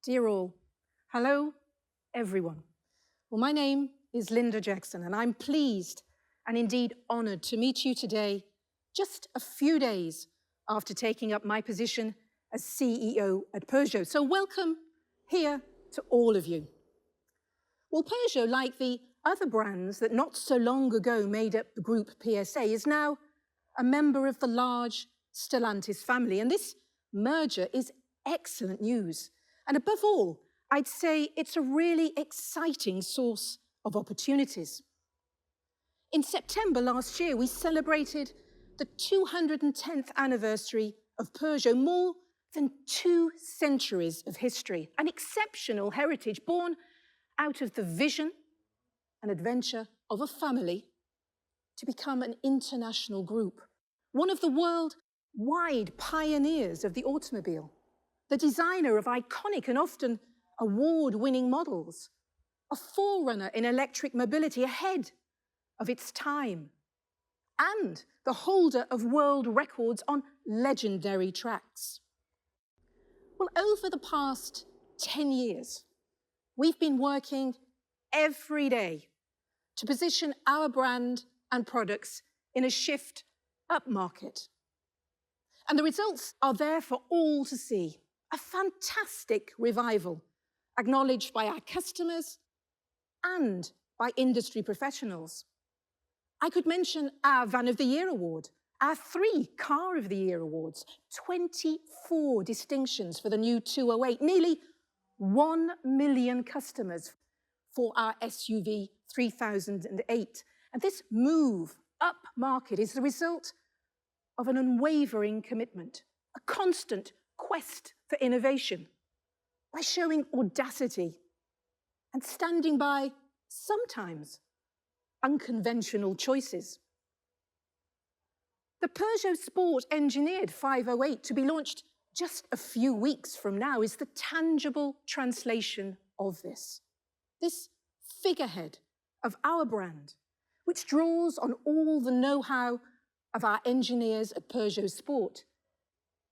Dear all, hello everyone. Well, my name is Linda Jackson and I'm pleased and indeed honoured to meet you today, just a few days after taking up my position as CEO at Peugeot. So welcome here to all of you. Well, Peugeot, like the other brands that not so long ago made up the group PSA, is now a member of the large Stellantis family. And this merger is excellent news. And above all, I'd say it's a really exciting source of opportunities. In September last year, we celebrated the 210th anniversary of Peugeot, more than 2 centuries of history, an exceptional heritage born out of the vision and adventure of a family to become an international group, one of the worldwide pioneers of the automobile, the designer of iconic and often award-winning models, a forerunner in electric mobility ahead of its time, and the holder of world records on legendary tracks. Well, over the past 10 years, we've been working every day to position our brand and products in a shift upmarket. And the results are there for all to see. A fantastic revival, acknowledged by our customers and by industry professionals. I could mention our Van of the Year award, our 3 Car of the Year awards, 24 distinctions for the new 208, nearly 1 million customers for our SUV 3008. And this move up market is the result of an unwavering commitment, a constant quest for innovation, by showing audacity and standing by sometimes unconventional choices. The Peugeot Sport Engineered 508, to be launched just a few weeks from now, is the tangible translation of this. This figurehead of our brand, which draws on all the know-how of our engineers at Peugeot Sport,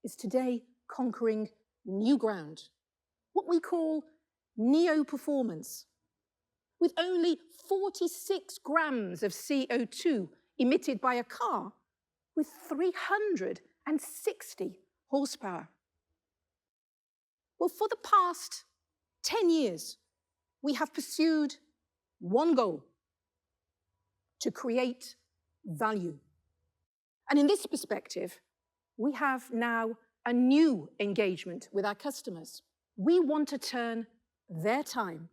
is today conquering new ground, what we call neo-performance. With only 46 grams of CO2 emitted by a car with 360 horsepower. Well, for the past 10 years, we have pursued one goal: to create value. And in this perspective, we have now a new engagement with our customers. We want to turn their time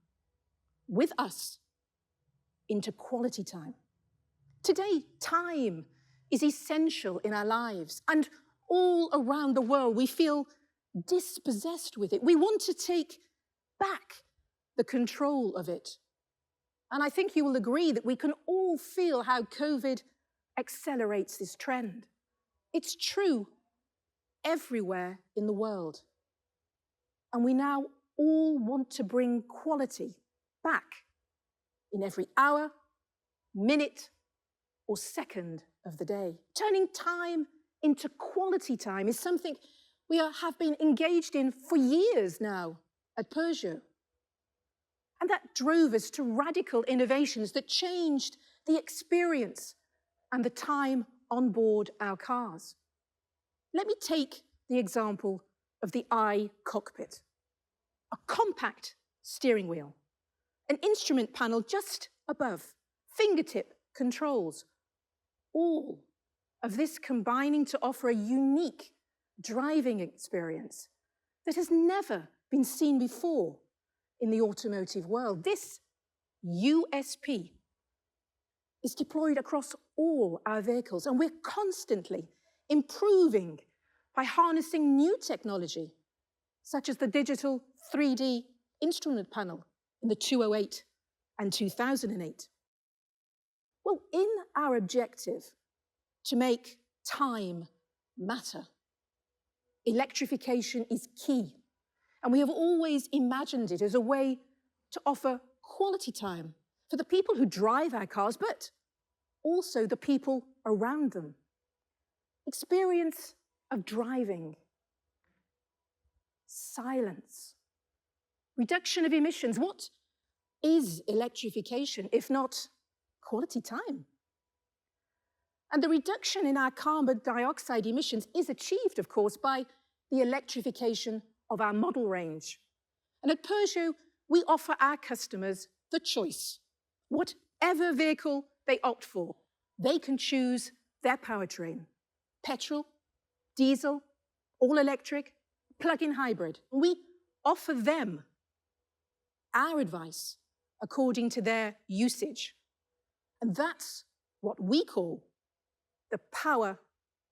with us into quality time. Today, time is essential in our lives, and all around the world we feel dispossessed with it. We want to take back the control of it. And I think you will agree that we can all feel how COVID accelerates this trend. It's true everywhere in the world. And we now all want to bring quality back in every hour, minute, or second of the day. Turning time into quality time is something we have been engaged in for years now at Peugeot. And that drove us to radical innovations that changed the experience and the time on board our cars. Let me take the example of the iCockpit, a compact steering wheel, an instrument panel just above, fingertip controls, all of this combining to offer a unique driving experience that has never been seen before in the automotive world. This USP is deployed across all our vehicles, and we're constantly improving by harnessing new technology, such as the digital 3D instrument panel in the 208 and 2008. Well, in our objective to make time matter, electrification is key, and we have always imagined it as a way to offer quality time for the people who drive our cars, but also the people around them. Experience of driving, silence, Reduction of emissions. What is electrification, if not quality time? And the reduction in our carbon dioxide emissions is achieved, of course, by the electrification of our model range. And at Peugeot, we offer our customers the choice. Whatever vehicle they opt for, they can choose their powertrain: petrol, diesel, all-electric, plug-in hybrid. We offer them our advice according to their usage. And that's what we call the power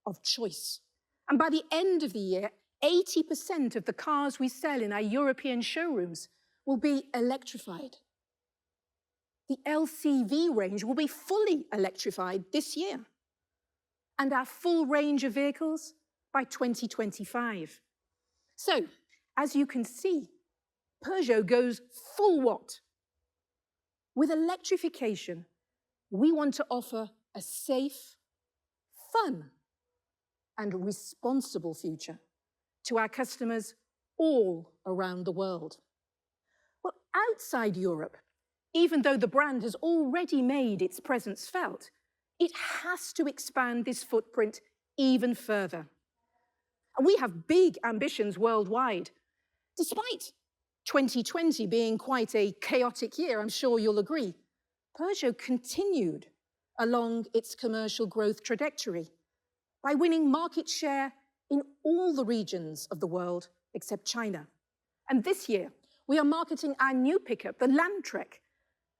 of choice. And by the end of the year, 80% of the cars we sell in our European showrooms will be electrified. The LCV range will be fully electrified this year, and our full range of vehicles by 2025. So, as you can see, Peugeot goes full watt. With electrification, we want to offer a safe, fun, and responsible future to our customers all around the world. Well, outside Europe, even though the brand has already made its presence felt, it has to expand this footprint even further. And we have big ambitions worldwide. Despite 2020 being quite a chaotic year, I'm sure you'll agree, Peugeot continued along its commercial growth trajectory by winning market share in all the regions of the world except China. And this year, we are marketing our new pickup, the Landtrek,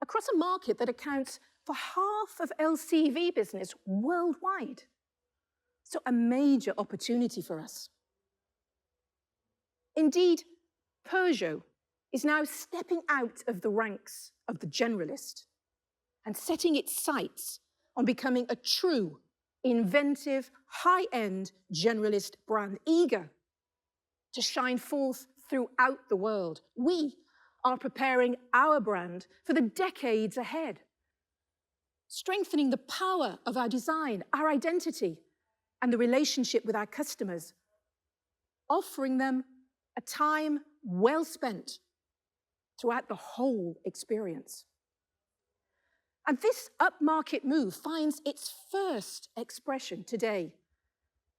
across a market that accounts for half of LCV business worldwide. So a major opportunity for us. Indeed, Peugeot is now stepping out of the ranks of the generalist and setting its sights on becoming a true, inventive, high-end generalist brand, eager to shine forth throughout the world. We are preparing our brand for the decades ahead, strengthening the power of our design, our identity, and the relationship with our customers, offering them a time well spent throughout the whole experience. And this upmarket move finds its first expression today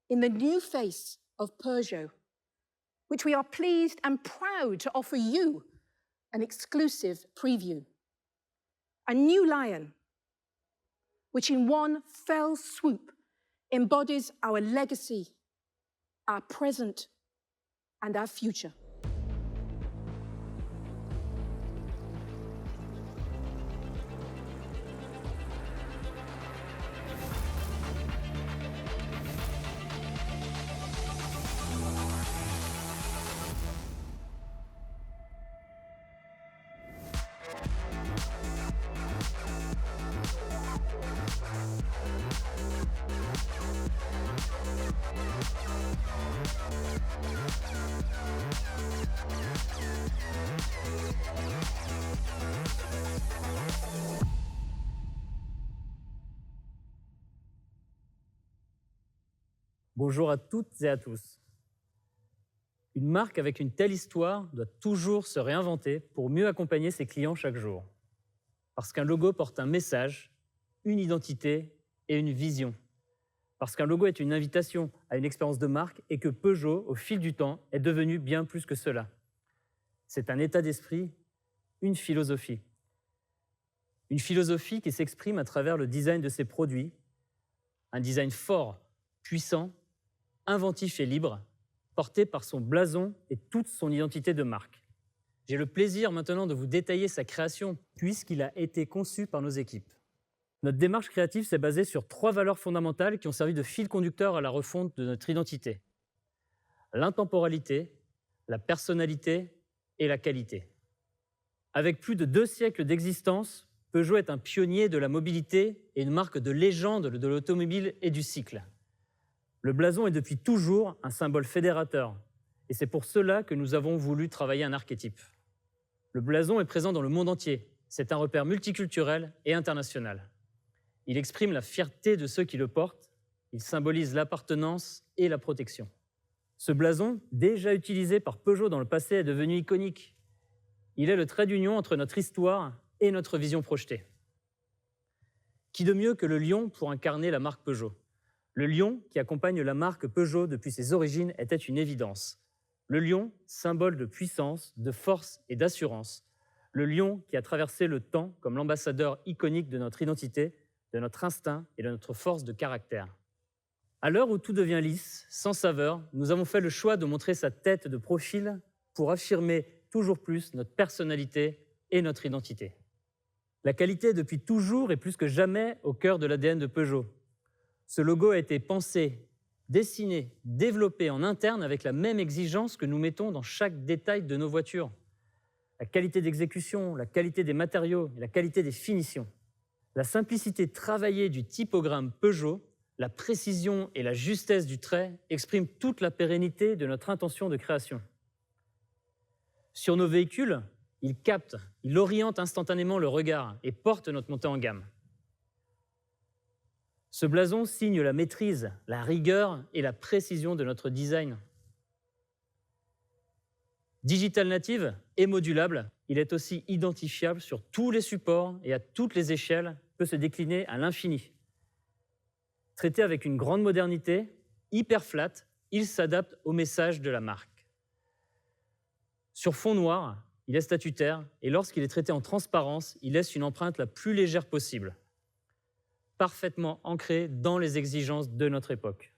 in the new face of Peugeot, which we are pleased and proud to offer you an exclusive preview. A new Lion, which in one fell swoop embodies our legacy, our present, and our future. Bonjour à toutes et à tous. Une marque avec une telle histoire doit toujours se réinventer pour mieux accompagner ses clients chaque jour. Parce qu'un logo porte un message, une identité et une vision. Parce qu'un logo est une invitation à une expérience de marque et que Peugeot, au fil du temps, est devenu bien plus que cela. C'est un état d'esprit, une philosophie. Une philosophie qui s'exprime à travers le design de ses produits, un design fort, puissant, inventif et libre, porté par son blason et toute son identité de marque. J'ai le plaisir maintenant de vous détailler sa création, puisqu'il a été conçu par nos équipes. Notre démarche créative s'est basée sur 3 valeurs fondamentales qui ont servi de fil conducteur à la refonte de notre identité. L'intemporalité, la personnalité et la qualité. Avec plus de 2 siècles d'existence, Peugeot est un pionnier de la mobilité et une marque de légende de l'automobile et du cycle. Le blason est depuis toujours un symbole fédérateur, et c'est pour cela que nous avons voulu travailler un archétype. Le blason est présent dans le monde entier, c'est un repère multiculturel et international. Il exprime la fierté de ceux qui le portent, il symbolise l'appartenance et la protection. Ce blason, déjà utilisé par Peugeot dans le passé, est devenu iconique. Il est le trait d'union entre notre histoire et notre vision projetée. Qui de mieux que le lion pour incarner la marque Peugeot? Le lion qui accompagne la marque Peugeot depuis ses origines était une évidence. Le lion, symbole de puissance, de force et d'assurance. Le lion qui a traversé le temps comme l'ambassadeur iconique de notre identité, de notre instinct et de notre force de caractère. À l'heure où tout devient lisse, sans saveur, nous avons fait le choix de montrer sa tête de profil pour affirmer toujours plus notre personnalité et notre identité. La qualité depuis toujours et plus que jamais au cœur de l'ADN de Peugeot. Ce logo a été pensé, dessiné, développé en interne avec la même exigence que nous mettons dans chaque détail de nos voitures. La qualité d'exécution, la qualité des matériaux et la qualité des finitions. La simplicité travaillée du typogramme Peugeot, la précision et la justesse du trait expriment toute la pérennité de notre intention de création. Sur nos véhicules, il capte, il oriente instantanément le regard et porte notre montée en gamme. Ce blason signe la maîtrise, la rigueur et la précision de notre design. Digital native et modulable, il est aussi identifiable sur tous les supports et à toutes les échelles, peut se décliner à l'infini. Traité avec une grande modernité, hyper flat, il s'adapte au message de la marque. Sur fond noir, il est statutaire et lorsqu'il est traité en transparence, il laisse une empreinte la plus légère possible, parfaitement ancrée dans les exigences de notre époque.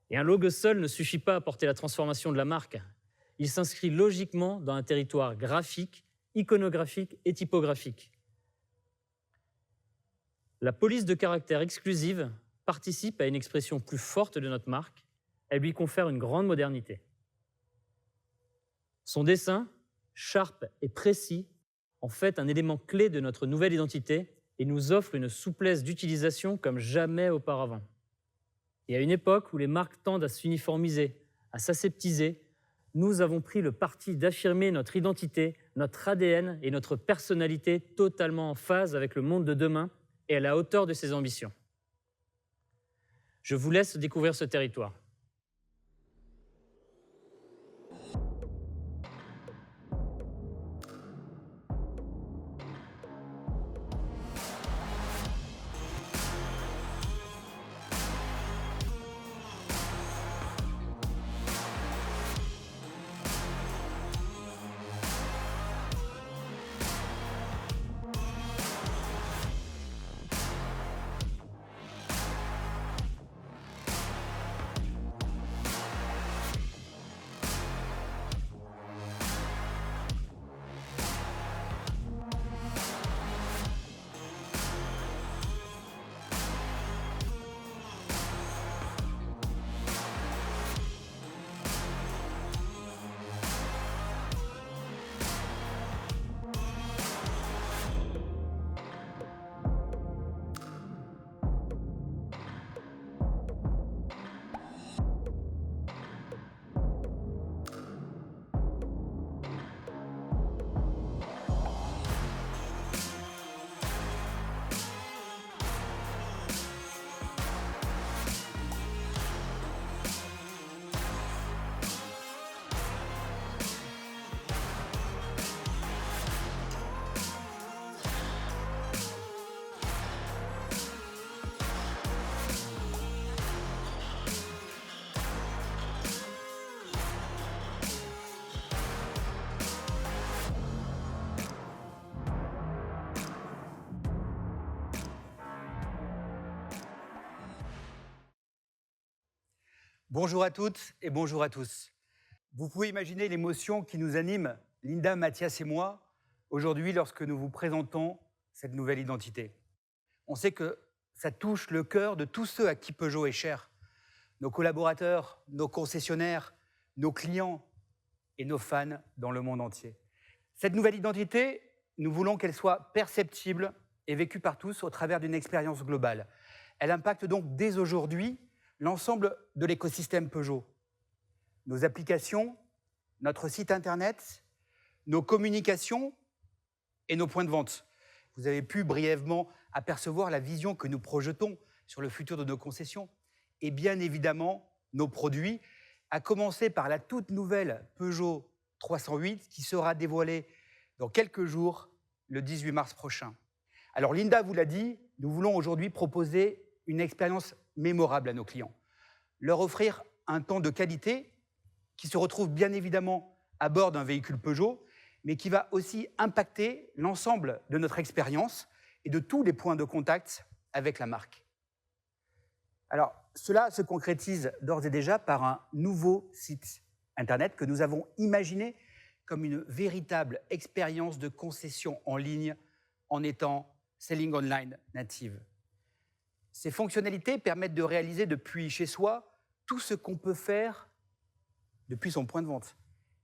Et un logo seul ne suffit pas à porter la transformation de la marque. Il s'inscrit logiquement dans un territoire graphique, iconographique et typographique. La police de caractère exclusive participe à une expression plus forte de notre marque. Elle lui confère une grande modernité. Son dessin, sharp et précis, en fait un élément clé de notre nouvelle identité et nous offre une souplesse d'utilisation comme jamais auparavant. Et à une époque où les marques tendent à s'uniformiser, à s'aseptiser, nous avons pris le parti d'affirmer notre identité, notre ADN et notre personnalité totalement en phase avec le monde de demain et à la hauteur de ses ambitions. Je vous laisse découvrir ce territoire. Bonjour à toutes et bonjour à tous. Vous pouvez imaginer l'émotion qui nous anime, Linda, Mathias et moi, aujourd'hui lorsque nous vous présentons cette nouvelle identité. On sait que ça touche le cœur de tous ceux à qui Peugeot est cher. Nos collaborateurs, nos concessionnaires, nos clients et nos fans dans le monde entier. Cette nouvelle identité, nous voulons qu'elle soit perceptible et vécue par tous au travers d'une expérience globale. Elle impacte donc dès aujourd'hui l'ensemble de l'écosystème Peugeot. Nos applications, notre site internet, nos communications et nos points de vente. Vous avez pu brièvement apercevoir la vision que nous projetons sur le futur de nos concessions. Et bien évidemment, nos produits, à commencer par la toute nouvelle Peugeot 308 qui sera dévoilé dans quelques jours, le 18 mars prochain. Alors Linda vous l'a dit, nous voulons aujourd'hui proposer une expérience mémorable à nos clients. Leur offrir un temps de qualité qui se retrouve bien évidemment à bord d'un véhicule Peugeot, mais qui va aussi impacter l'ensemble de notre expérience et de tous les points de contact avec la marque. Alors, cela se concrétise d'ores et déjà par un nouveau site Internet que nous avons imaginé comme une véritable expérience de concession en ligne en étant Selling Online native. Ces fonctionnalités permettent de réaliser depuis chez soi tout ce qu'on peut faire depuis son point de vente.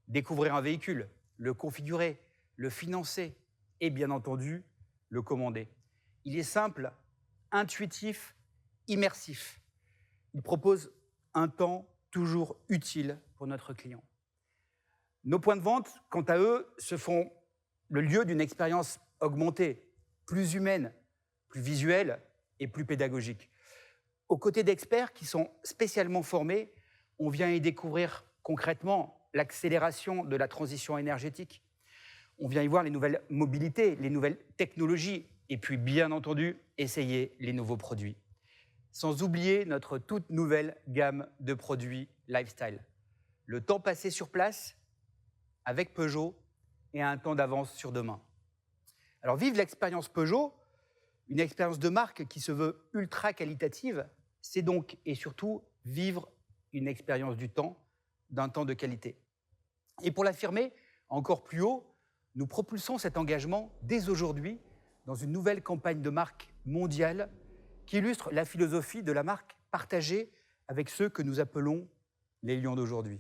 Découvrir un véhicule, le configurer, le financer et bien entendu, le commander. Il est simple, intuitif, immersif. Il propose un temps toujours utile pour notre client. Nos points de vente, quant à eux, se font le lieu d'une expérience augmentée, plus humaine, plus visuelle et plus pédagogique. Aux côtés d'experts qui sont spécialement formés, on vient y découvrir concrètement l'accélération de la transition énergétique. On vient y voir les nouvelles mobilités, les nouvelles technologies et puis, bien entendu, essayer les nouveaux produits. Sans oublier notre toute nouvelle gamme de produits lifestyle. Le temps passé sur place avec Peugeot et un temps d'avance sur demain. Alors, vive l'expérience Peugeot, une expérience de marque qui se veut ultra qualitative, c'est donc et surtout vivre une expérience du temps, d'un temps de qualité. Et pour l'affirmer encore plus haut, nous propulsons cet engagement dès aujourd'hui dans une nouvelle campagne de marque mondiale qui illustre la philosophie de la marque partagée avec ceux que nous appelons les lions d'aujourd'hui.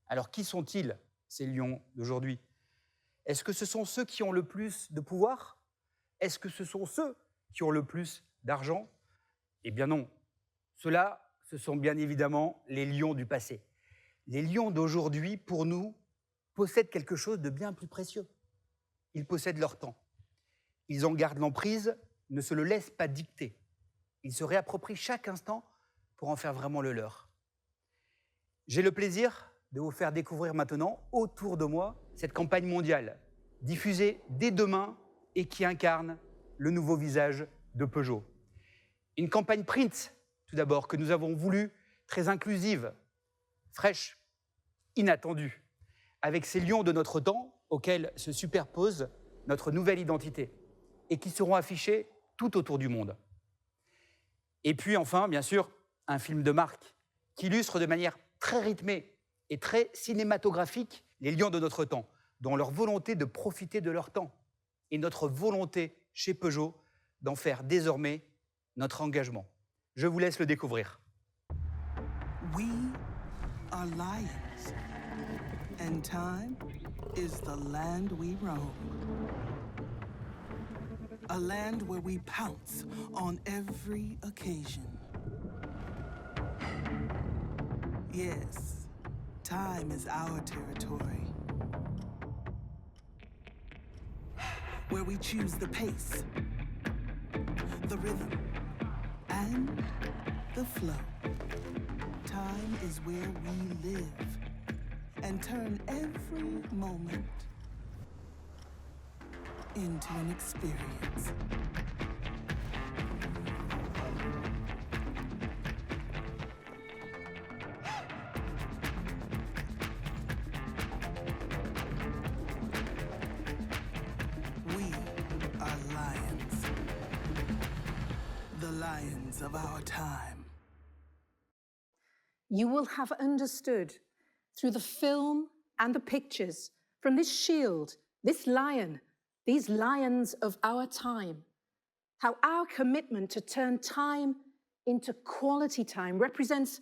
Alors, qui sont-ils, ces lions d'aujourd'hui? Est-ce que ce sont ceux qui ont le plus de pouvoir? Est-ce que ce sont ceux qui ont le plus d'argent? Eh bien non. Ceux-là, ce sont bien évidemment les lions du passé. Les lions d'aujourd'hui, pour nous, possèdent quelque chose de bien plus précieux. Ils possèdent leur temps. Ils en gardent l'emprise, ne se le laissent pas dicter. Ils se réapproprient chaque instant pour en faire vraiment le leur. J'ai le plaisir de vous faire découvrir maintenant, autour de moi, cette campagne mondiale, diffusée dès demain et qui incarne le nouveau visage de Peugeot. Une campagne print, tout d'abord, que nous avons voulu très inclusive, fraîche, inattendue, avec ces lions de notre temps auxquels se superpose notre nouvelle identité et qui seront affichés tout autour du monde. Et puis enfin, bien sûr, un film de marque qui illustre de manière très rythmée et très cinématographique les lions de notre temps, dont leur volonté de profiter de leur temps et notre volonté chez Peugeot d'en faire désormais notre engagement. Je vous laisse le découvrir. We are lions, and time is the land we roam. A land where we pounce on every occasion. Yes, time is our territory. Where we choose the pace, the rhythm, and the flow. Time is where we live and turn every moment into an experience. We are lions, the lions of our time. You will have understood through the film and the pictures from this shield, this lion, these lions of our time, how our commitment to turn time into quality time represents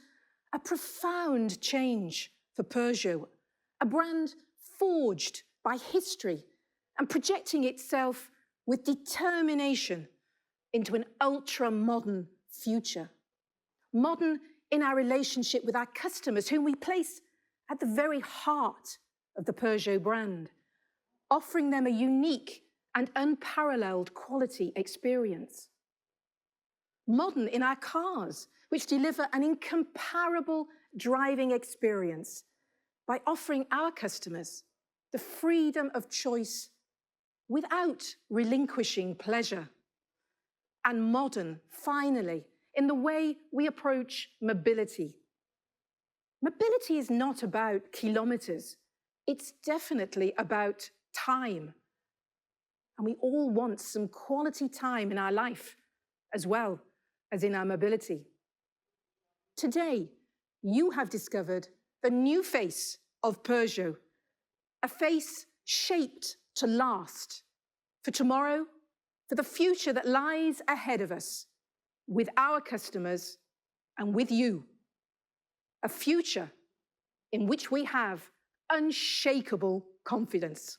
a profound change for Peugeot, a brand forged by history and projecting itself with determination into an ultra-modern future. Modern in our relationship with our customers, whom we place at the very heart of the Peugeot brand, offering them a unique and unparalleled quality experience. Modern in our cars, which deliver an incomparable driving experience, by offering our customers the freedom of choice without relinquishing pleasure. And modern, finally, in the way we approach mobility. Mobility is not about kilometers. It's definitely about time. And we all want some quality time in our life, as well as in our mobility. Today, you have discovered the new face of Peugeot, a face shaped to last, for tomorrow, for the future that lies ahead of us, with our customers and with you. A future in which we have unshakable confidence.